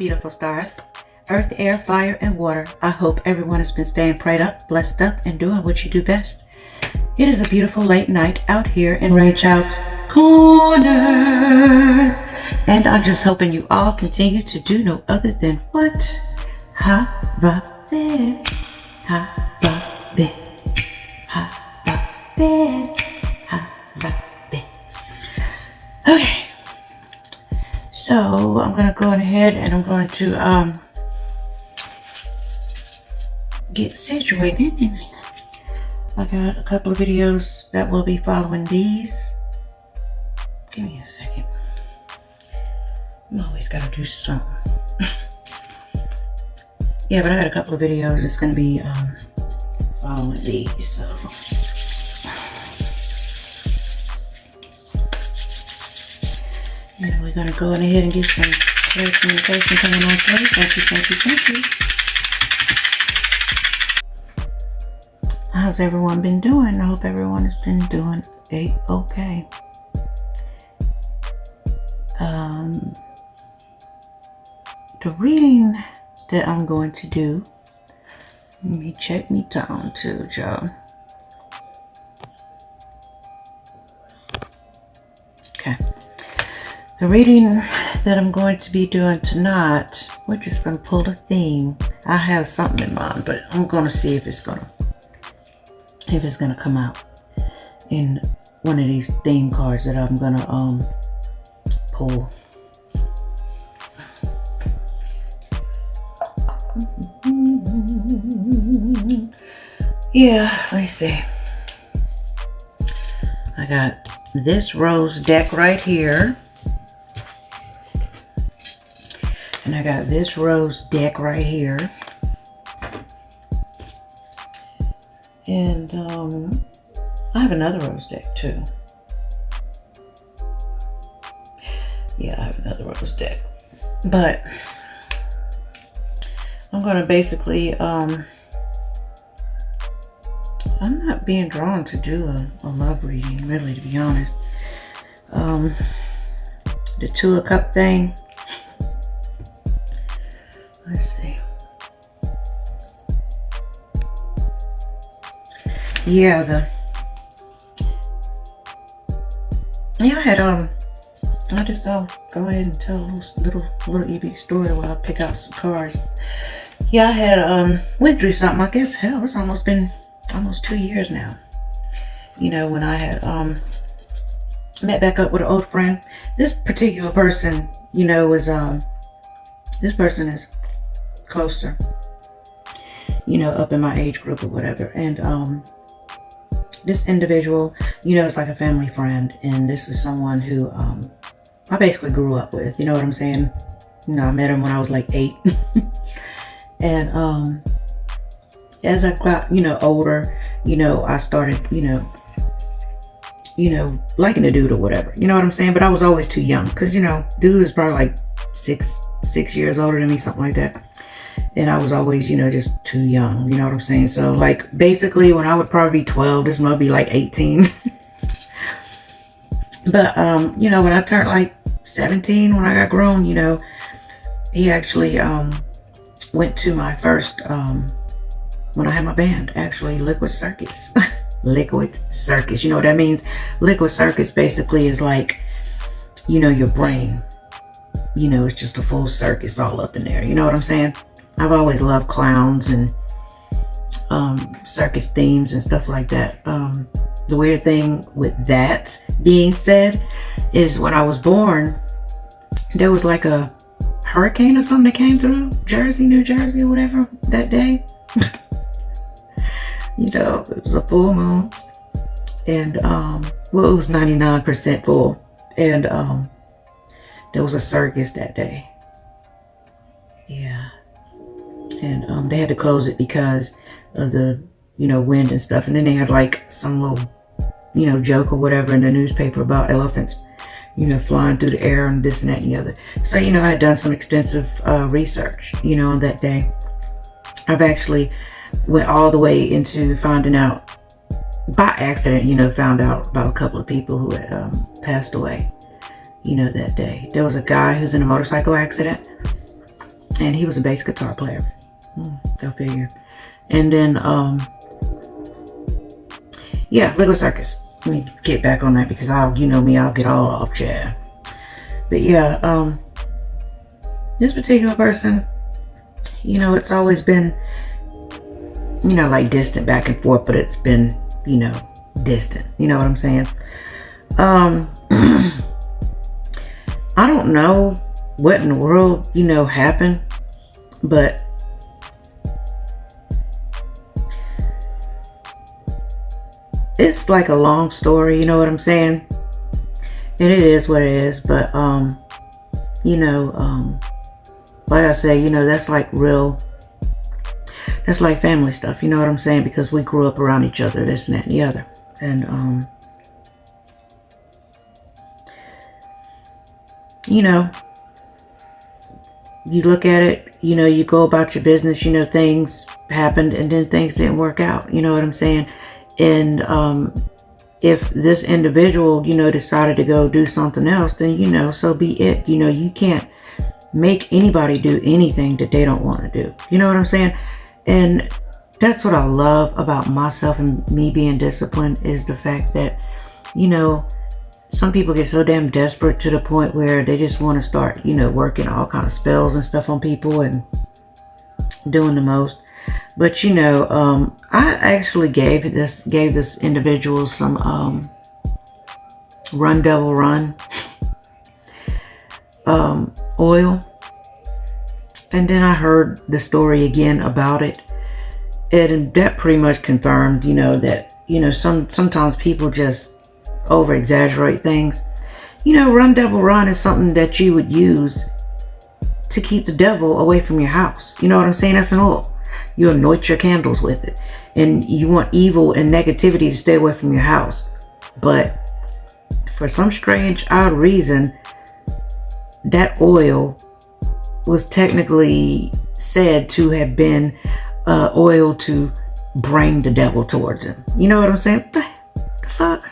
beautiful stars, earth, air, fire, and water. I hope everyone has been staying prayed up, blessed up, and doing what you do best. It is a beautiful late night out here in Rain Child's Corners, and I'm just hoping you all continue to do no other than what? Have-a-bed, have-a-bed, have-a-bed, have-a-bed. Okay, so I'm gonna go ahead and I'm going to get situated. I got a couple of videos that will be following these. Give me a second. I'm always gotta do something. Yeah, but I got a couple of videos that's gonna be following these. So and we're gonna go ahead and get some clear communication coming on through. Thank you, thank you, thank you. How's everyone been doing? I hope everyone has been doing okay. The reading that I'm going to do, let me check me down too, y'all. Okay. The reading that I'm going to be doing tonight, we're just going to pull a theme. I have something in mind, but I'm going to see if it's going to come out in one of these theme cards that I'm going to pull. Yeah, let's see. I got this rose deck right here. And I got this rose deck right here. And I have another rose deck too. Yeah, I have another rose deck. But I'm gonna basically I'm not being drawn to do a love reading, really, to be honest. The Two of Cup thing. Let's see. Yeah, I had I just go ahead and tell a little EB story while I pick out some cards. Yeah, I had went through something. I guess hell, it's almost been 2 years now. You know, when I had met back up with an old friend. This particular person, you know, was this person is closer, you know, up in my age group or whatever. And this individual, you know, it's like a family friend, and this is someone who I basically grew up with, you know what I'm saying? You know, I met him when I was like 8. And as I got, you know, older, you know, I started, you know, liking the dude or whatever, you know what I'm saying? But I was always too young, because, you know, dude is probably like six years older than me, something like that. And I was always, you know, just too young, you know what I'm saying? So like basically when I would probably be 12, this might be like 18. But you know, when I turned like 17, when I got grown, you know, he actually went to my first when I had my band, actually, Liquid Circus. Liquid Circus, you know what that means? Liquid Circus basically is like, you know, your brain, you know, it's just a full circus all up in there, you know what I'm saying? I've always loved clowns and circus themes and stuff like that. The weird thing with that being said is when I was born, there was like a hurricane or something that came through New Jersey or whatever that day. You know, it was a full moon, and well, it was 99% full, and there was a circus that day. Yeah. And they had to close it because of the, you know, wind and stuff. And then they had like some little, you know, joke or whatever in the newspaper about elephants, you know, flying through the air and this and that and the other. So, you know, I had done some extensive research, you know, on that day. I've actually went all the way into finding out by accident, you know, found out about a couple of people who had passed away, you know, that day. There was a guy who's in a motorcycle accident. And he was a bass guitar player. Go figure. And then, yeah, Liquid Circus. Let me get back on that because you know me, I'll get all off chair. But yeah, this particular person, you know, it's always been, you know, like distant back and forth, but it's been, you know, distant. You know what I'm saying? I don't know what in the world, you know, happened, but it's like a long story, you know what I'm saying? And it is what it is, but you know, like I say, you know, that's like family stuff, you know what I'm saying? Because we grew up around each other, this and that and the other. And you know, you look at it, you know, you go about your business, you know, things happened and then things didn't work out, you know what I'm saying? And if this individual, you know, decided to go do something else, then, you know, so be it. You know, you can't make anybody do anything that they don't want to do. You know what I'm saying? And that's what I love about myself and me being disciplined, is the fact that, you know, some people get so damn desperate to the point where they just want to start, you know, working all kind of spells and stuff on people and doing the most. But, you know, I actually gave this individual some Run Devil Run oil. And then I heard the story again about it. And that pretty much confirmed, you know, that, you know, sometimes people just over exaggerate things. You know, Run Devil Run is something that you would use to keep the devil away from your house. You know what I'm saying? That's an oil. You anoint your candles with it. And you want evil and negativity to stay away from your house. But for some strange, odd reason, that oil was technically said to have been oil to bring the devil towards him. You know what I'm saying? The fuck?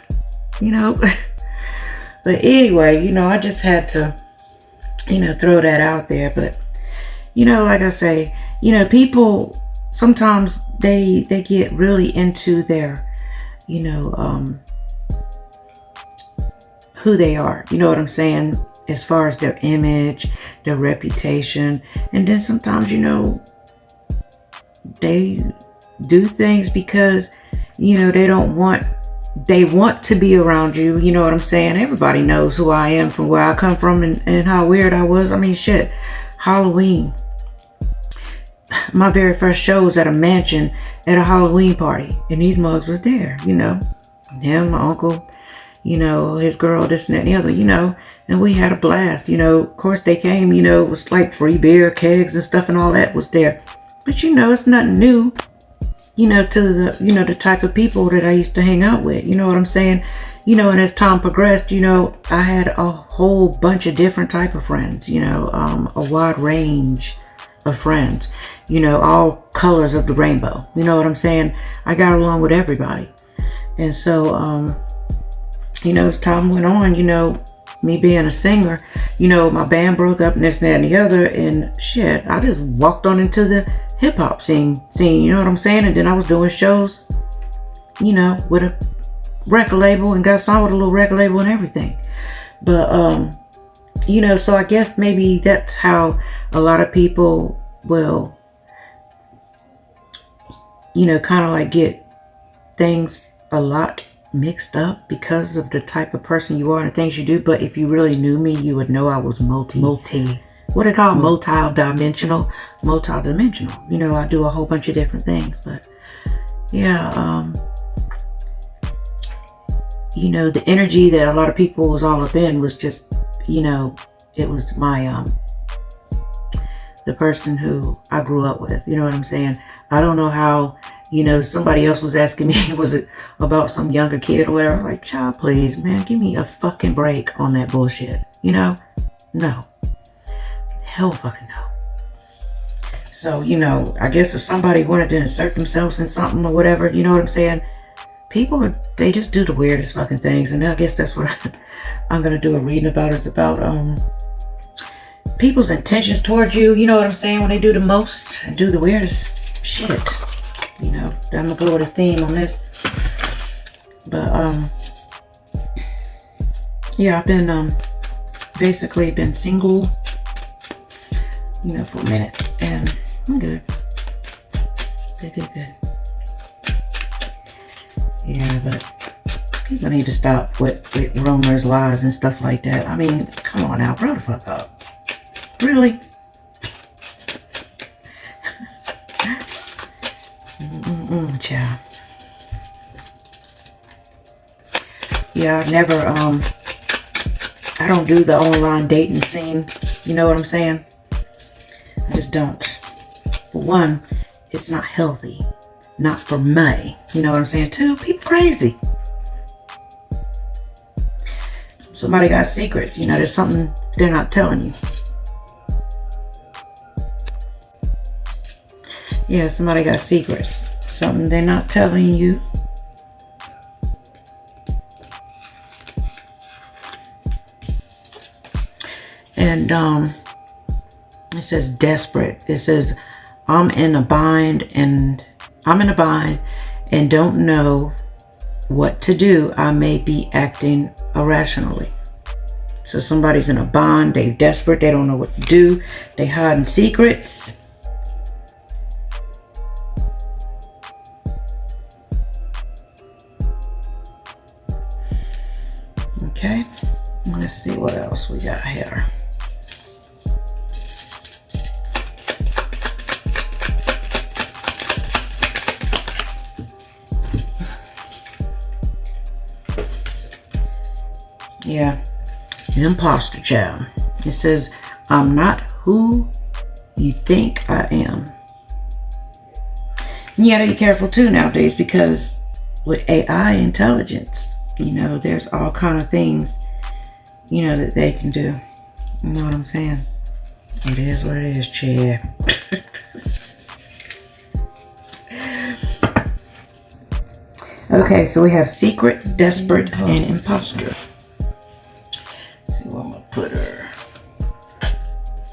You know? But anyway, you know, I just had to, you know, throw that out there. But, you know, like I say, you know, people sometimes they get really into their, you know, who they are. You know what I'm saying? As far as their image, their reputation. And then sometimes, you know, they do things because, you know, they want to be around you. You know what I'm saying? Everybody knows who I am from where I come from and how weird I was. I mean, shit, Halloween. My very first show was at a mansion at a Halloween party. And these mugs was there, you know. Him, my uncle, you know, his girl, this and that and the other, you know. And we had a blast, you know. Of course, they came, you know, it was like free beer, kegs and stuff and all that was there. But, you know, it's nothing new, you know, to the, you know, the type of people that I used to hang out with. You know what I'm saying? You know, and as time progressed, you know, I had a whole bunch of different type of friends, you know, a wide range of friends, you know, all colors of the rainbow. You know what I'm saying? I got along with everybody. And so, you know, as time went on, you know, me being a singer, you know, my band broke up and this and that and the other, and shit, I just walked on into the hip hop scene, you know what I'm saying? And then I was doing shows, you know, with a record label and got signed with a little record label and everything. But, you know, so I guess maybe that's how a lot of people will, you know, kind of like get things a lot mixed up because of the type of person you are and the things you do. But if you really knew me, you would know I was what they call multi-dimensional. You know, I do a whole bunch of different things. But yeah, you know, the energy that a lot of people was all up in was just, you know, it was my the person who I grew up with. You know what I'm saying? I don't know how. You know, somebody else was asking me, was it about some younger kid or whatever? I was like, child, please, man, give me a fucking break on that bullshit. You know? No. Hell fucking no. So, you know, I guess if somebody wanted to insert themselves in something or whatever, you know what I'm saying? People, they just do the weirdest fucking things. And I guess that's what I'm going to do a reading about. It's about, people's intentions towards you, you know what I'm saying, when they do the most and do the weirdest shit. You know, I'm gonna go with a theme on this. But yeah, I've been basically been single, you know, for a minute, and I'm good. Good. Yeah, but people need to stop with rumors, lies, and stuff like that. I mean, come on now, grow the fuck up. Really? Child. Yeah, I never, I don't do the online dating scene. You know what I'm saying? I just don't. For one, it's not healthy. Not for me. You know what I'm saying? Two, people crazy. Somebody got secrets. You know, there's something they're not telling you. Yeah, somebody got secrets. Something they're not telling you. And it says desperate. It says I'm in a bind and don't know what to do. I may be acting irrationally. So somebody's in a bind, they're desperate, they don't know what to do, they hiding secrets. Okay, let's see what else we got here. Yeah, an imposter child. It says, I'm not who you think I am. And you gotta be careful too nowadays, because with AI intelligence, you know, there's all kind of things, you know, that they can do. You know what I'm saying? It is what it is, Chad. Okay, so we have secret, desperate, and imposter. Let's see where I'm gonna put her.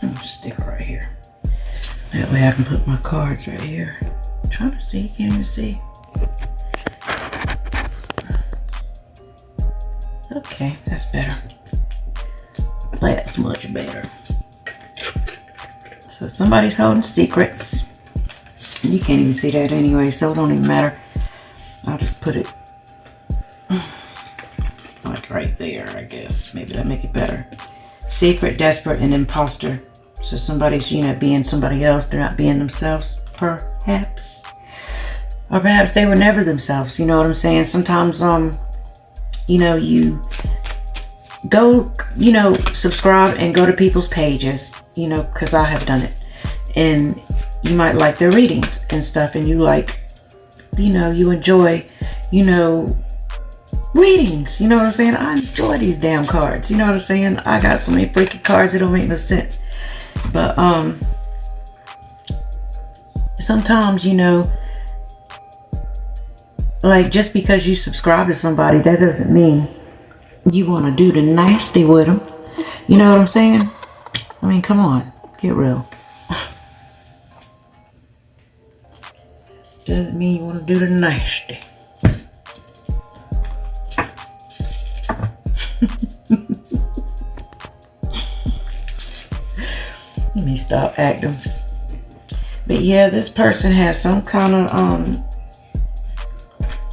I'm gonna just stick her right here. That way I can put my cards right here. I'm trying to see, can't even see. Okay, that's better. That's much better. So somebody's holding secrets. You can't even see that anyway, so it don't even matter. I'll just put it like right there, I guess. Maybe that'll make it better. Secret, desperate, and imposter. So somebody's, you know, being somebody else. They're not being themselves, perhaps. Or perhaps they were never themselves. You know what I'm saying? Sometimes, you know, you go, you know, subscribe and go to people's pages, you know, because I have done it. And you might like their readings and stuff, and you like, you know, you enjoy, you know, readings. You know what I'm saying? I enjoy these damn cards. You know what I'm saying? I got so many freaking cards, it don't make no sense. But, sometimes, you know, like, just because you subscribe to somebody, that doesn't mean you want to do the nasty with them. You know what I'm saying? I mean, come on. Get real. Doesn't mean you want to do the nasty. Let me stop acting. But yeah, this person has some kind of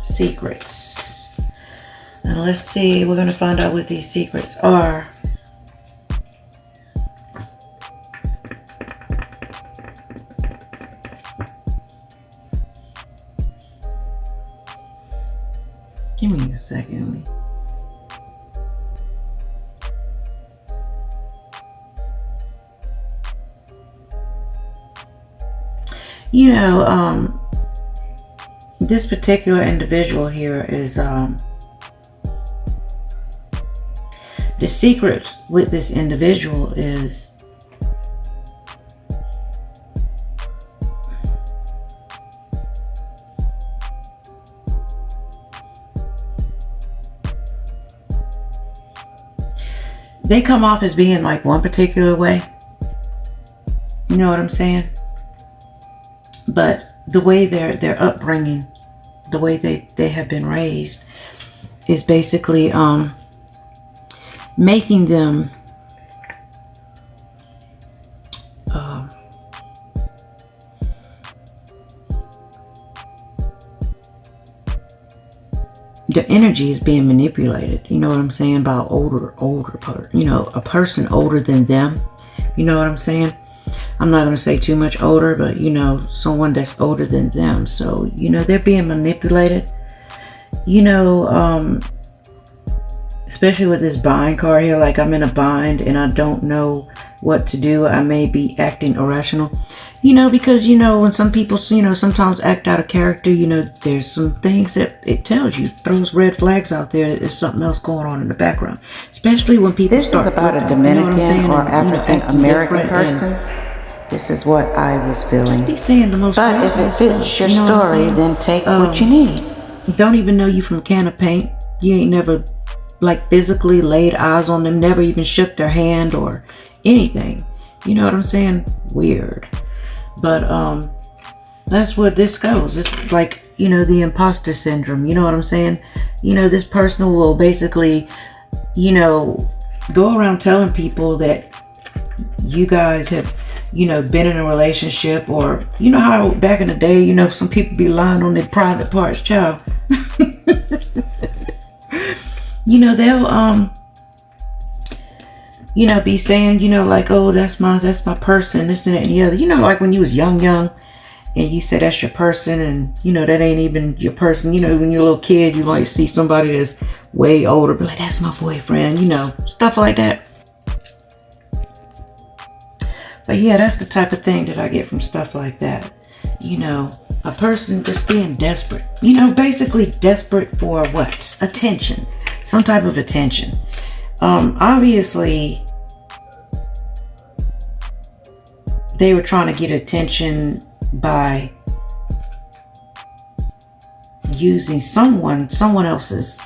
secrets. Now let's see, we're going to find out what these secrets are. Give me a second. You know, this particular individual here is, the secrets with this individual is they come off as being like one particular way, You know what I'm saying? But the way their upbringing, the way they have been raised, is basically making them the energy is being manipulated. You know what I'm saying? By a person older than them. You know what I'm saying? I'm not going to say too much older, but someone that's older than them. So they're being manipulated. Especially with this bind card here, like I'm in a bind and I don't know what to do. I may be acting irrational, because when some people sometimes act out of character, there's some things that it tells you, throws red flags out there that there's something else going on in the background, especially when people this is about a Dominican or African American person. This is what I was feeling. Just be saying the most. But if it fits your story, then take what you need. Don't even know you from a can of paint. You ain't never physically laid eyes on them, never even shook their hand or anything. You know what I'm saying? Weird. But that's what this goes. It's like, the imposter syndrome. You know what I'm saying? This person will basically, go around telling people that you guys have, been in a relationship, or how back in the day, some people be lying on their private parts, child. They'll be saying, oh, that's my person, this and that and the other. Like when you was young and you said that's your person, and that ain't even your person. When you're a little kid, you might see somebody that's way older, be like, that's my boyfriend, stuff like that. But yeah, that's the type of thing that I get from stuff like that. A person just being desperate. Basically desperate for what? Attention. Some type of attention. Obviously, they were trying to get attention by using someone else's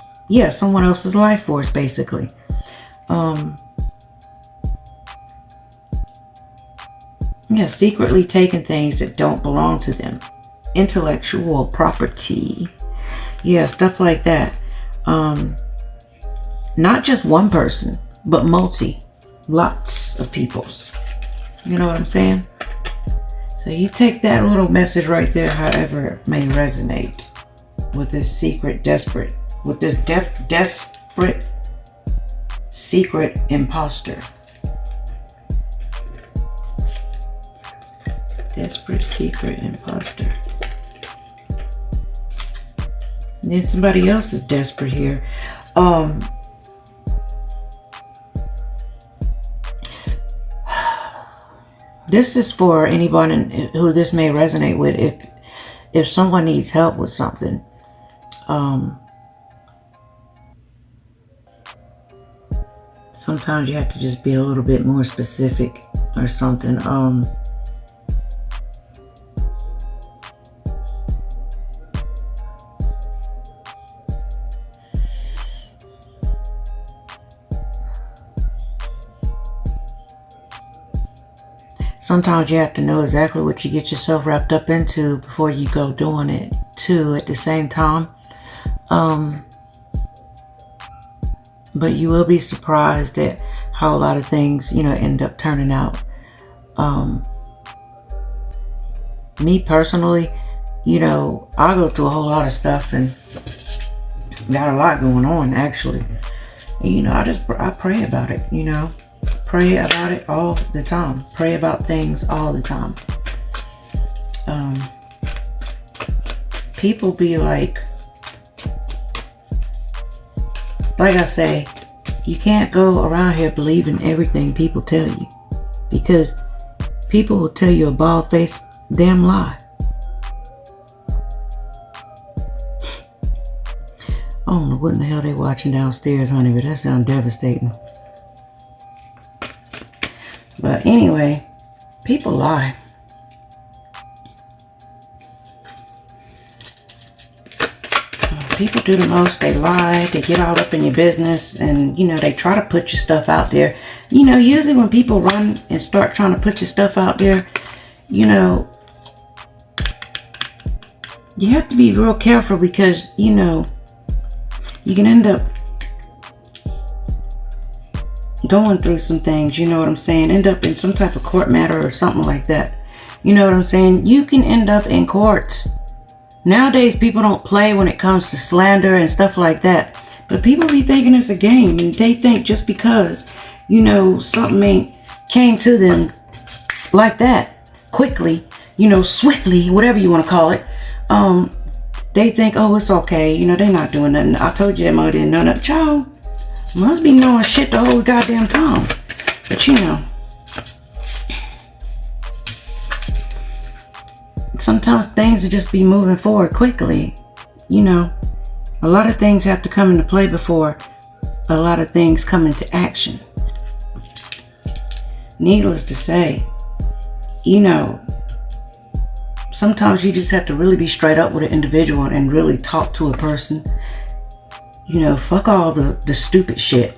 life force, basically. Secretly taking things that don't belong to them. Intellectual property. Stuff like that. Not just one person, but lots of people's. You know what I'm saying? So you take that little message right there, however it may resonate, with this desperate secret imposter. Desperate secret imposter. And then somebody else is desperate here. This is for anyone who this may resonate with. If someone needs help with something, sometimes you have to just be a little bit more specific or something. Sometimes you have to know exactly what you get yourself wrapped up into before you go doing it too at the same time. But you will be surprised at how a lot of things, end up turning out. Me personally, I go through a whole lot of stuff and got a lot going on, actually. And, I pray about it, Pray about it all the time. Pray about things all the time. People be like I say, you can't go around here believing everything people tell you, because people will tell you a bald-faced damn lie. I don't know what in the hell they watching downstairs, honey, but that sounds devastating. But anyway, people lie. People do the most. They lie. They get all up in your business, and they try to put your stuff out there. Usually when people run and start trying to put your stuff out there, you know, you have to be real careful because, you know, you can end up going through some things, you know what I'm saying? End up in some type of court matter or something like that. You know what I'm saying? You can end up in courts. Nowadays, people don't play when it comes to slander and stuff like that. But people be thinking it's a game. And they think just because, you know, something ain't came to them like that, quickly, you know, swiftly, whatever you want to call it, they think, oh, it's okay. You know, they're not doing nothing. I told you that mother didn't know nothing. Child must be knowing shit the whole goddamn time. But you know, sometimes things will just be moving forward quickly. You know, a lot of things have to come into play before a lot of things come into action. Needless to say, you know, sometimes you just have to really be straight up with an individual and really talk to a person. You know, fuck all the stupid shit.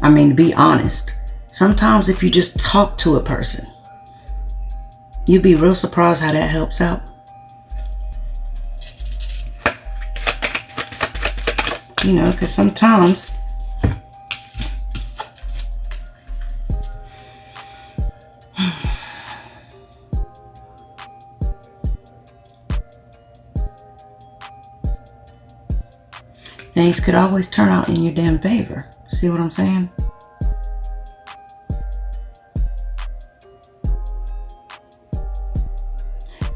I mean, to be honest, sometimes if you just talk to a person, you'd be real surprised how that helps out. You know, because sometimes things could always turn out in your damn favor. See what I'm saying?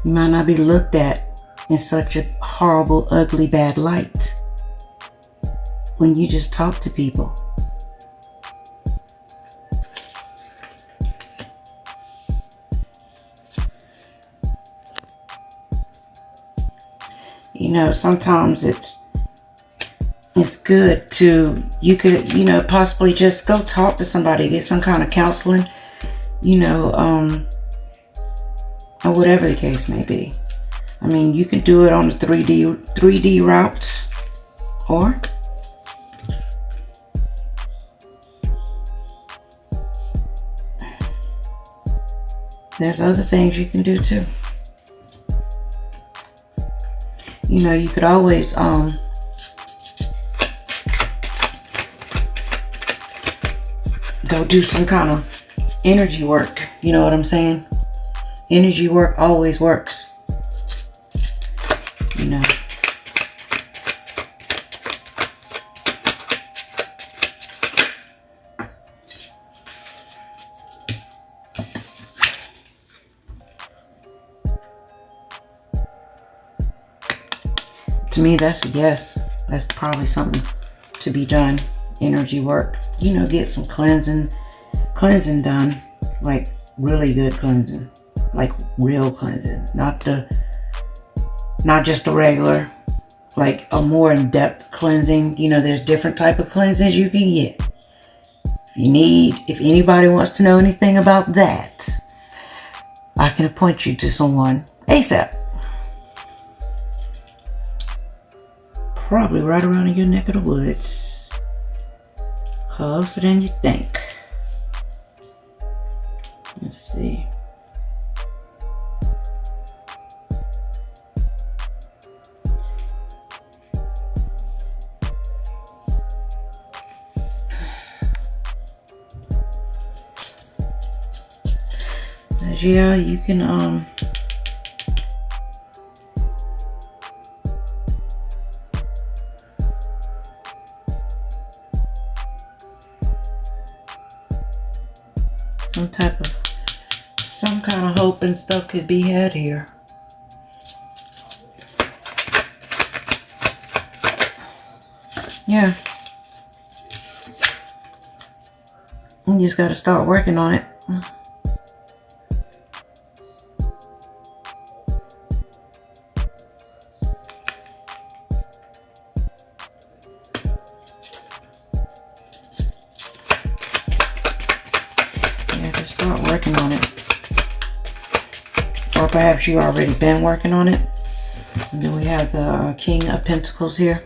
You might not be looked at in such a horrible, ugly, bad light when you just talk to people. You know, sometimes it's good to, you could, you know, possibly just go talk to somebody, get some kind of counseling, you know, or whatever the case may be. I mean, you can do it on the 3D route, or there's other things you can do too. You know, you could always go do some kind of energy work. You know what I'm saying? Energy work always works. You know. To me, that's a yes. That's probably something to be done. Energy work. You know, get some cleansing done. Like really good cleansing. Like real cleansing. Not just the regular. Like a more in-depth cleansing. You know, there's different type of cleansings you can get. If anybody wants to know anything about that, I can point you to someone ASAP. Probably right around in your neck of the woods. Closer than you think. Let's see. Yeah, you can some kind of hope and stuff could be had here. Yeah. You just got to start working on it. Start working on it. Or perhaps you already been working on it. And then we have the King of Pentacles here.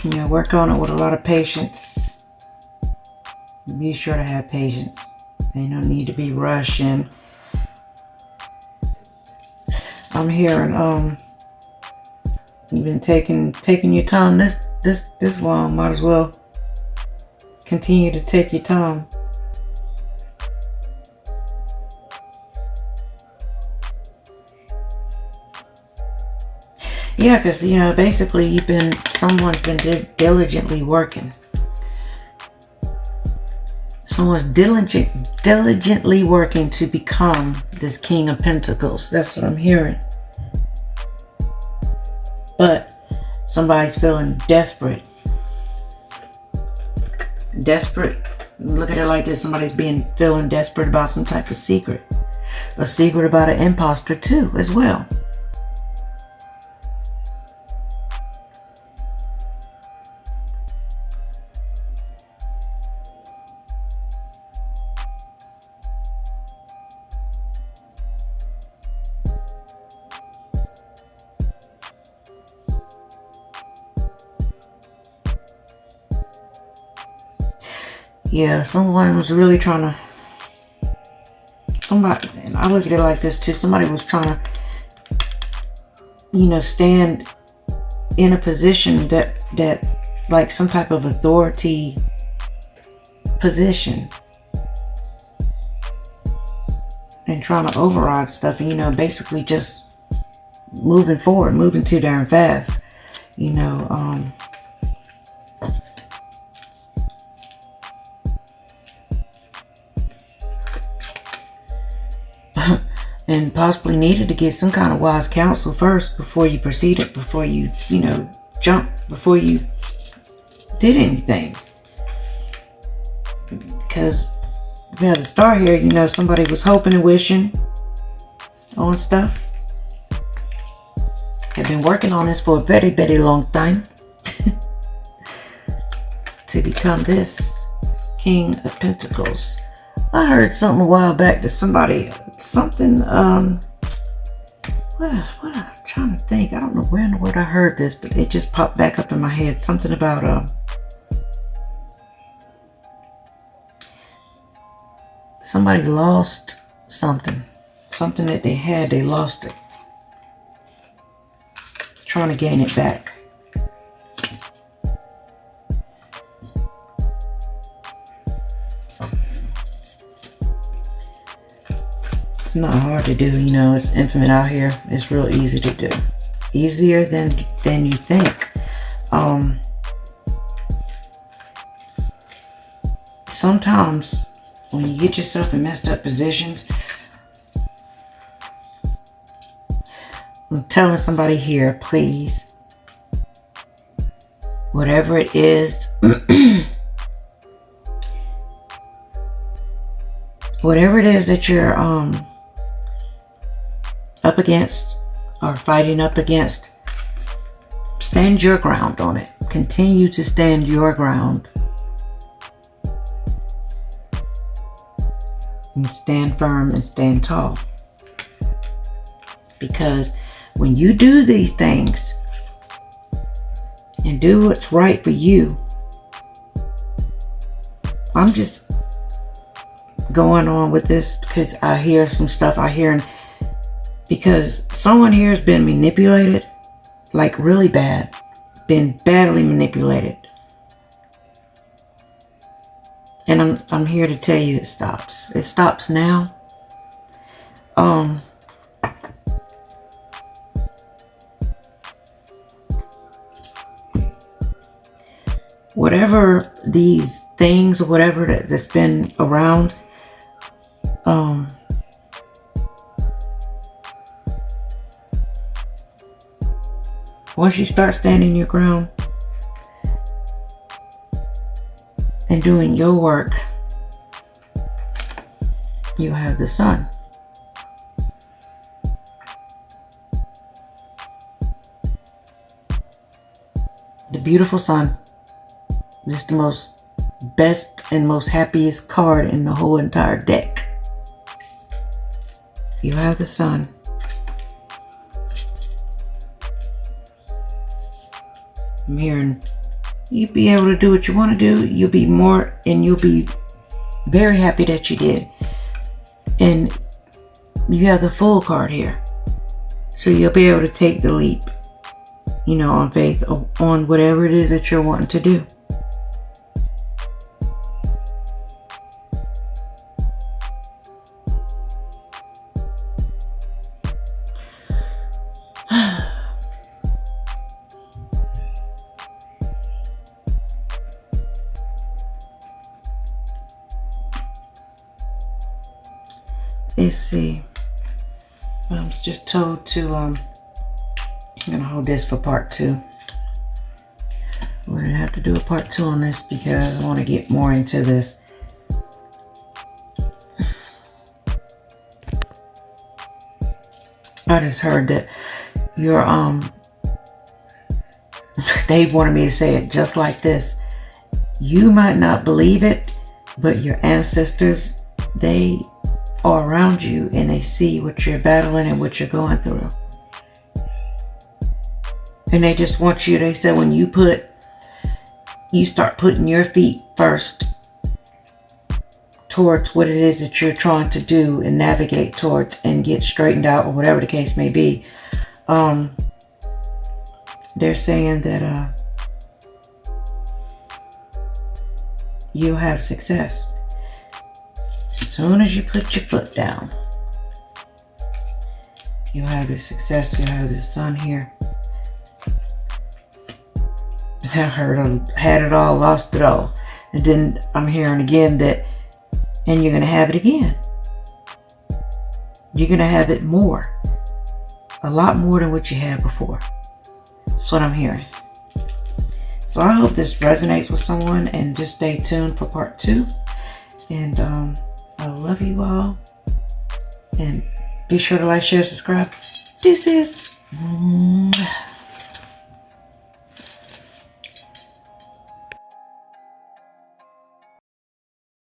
You know, work on it with a lot of patience. Be sure to have patience. Ain't no need to be rushing. I'm hearing you've been taking your time this long. Might as well continue to take your time. Yeah, because basically someone's been diligently working. Someone's diligently working to become this King of Pentacles. That's what I'm hearing. But somebody's feeling desperate. Desperate. Look at it like this. Somebody's feeling desperate about some type of secret. A secret about an imposter too, as well. Yeah, someone was really trying to, and I look at it like this too, somebody was trying to, stand in a position that like some type of authority position and trying to override stuff and, basically just moving forward, moving too darn fast, and possibly needed to get some kind of wise counsel first before you proceeded, before you, jumped, before you did anything. Because we have the star here, somebody was hoping and wishing on stuff. Have been working on this for a very, very long time to become this King of Pentacles. I heard something a while back that what I'm trying to think. I don't know where in the world I heard this, but it just popped back up in my head. Something about somebody lost something that they had, they lost it, trying to gain it back. It's not hard to do, it's infinite out here. It's real easy to do. Easier than you think. Sometimes when you get yourself in messed up positions, I'm telling somebody here, please, whatever it is, whatever it is that you're up against or fighting up against, stand your ground on it. Continue to stand your ground. And stand firm and stand tall. Because when you do these things and do what's right for you, I'm just going on with this because I hear some stuff because someone here has been manipulated, like really bad, been badly manipulated. And I'm here to tell you it stops. It stops now. Whatever these things or whatever that's been around, once you start standing your ground and doing your work, you have the sun. The beautiful sun. It's the most best and most happiest card in the whole entire deck. You have the sun. I'm hearing you'll be able to do what you want to do. You'll be very happy that you did. And you have the full card here. So you'll be able to take the leap, you know, on faith, on whatever it is that you're wanting to do. Let's see. I was just told to, I'm going to hold this for part 2. We're going to have to do a part 2 on this because I want to get more into this. I just heard that your, they wanted me to say it just like this. You might not believe it, but your ancestors, they are around you and they see what you're battling and what you're going through. And they just want you, they said when you start putting your feet first towards what it is that you're trying to do and navigate towards and get straightened out or whatever the case may be, they're saying that you'll have success. As soon as you put your foot down, you'll have this success. You'll have this sun here. I heard had it all, lost it all. And then I'm hearing again that, and you're going to have it again. You're going to have it more. A lot more than what you had before. That's what I'm hearing. So I hope this resonates with someone, and just stay tuned for part 2. And I love you all. And be sure to like, share, subscribe. Deuces.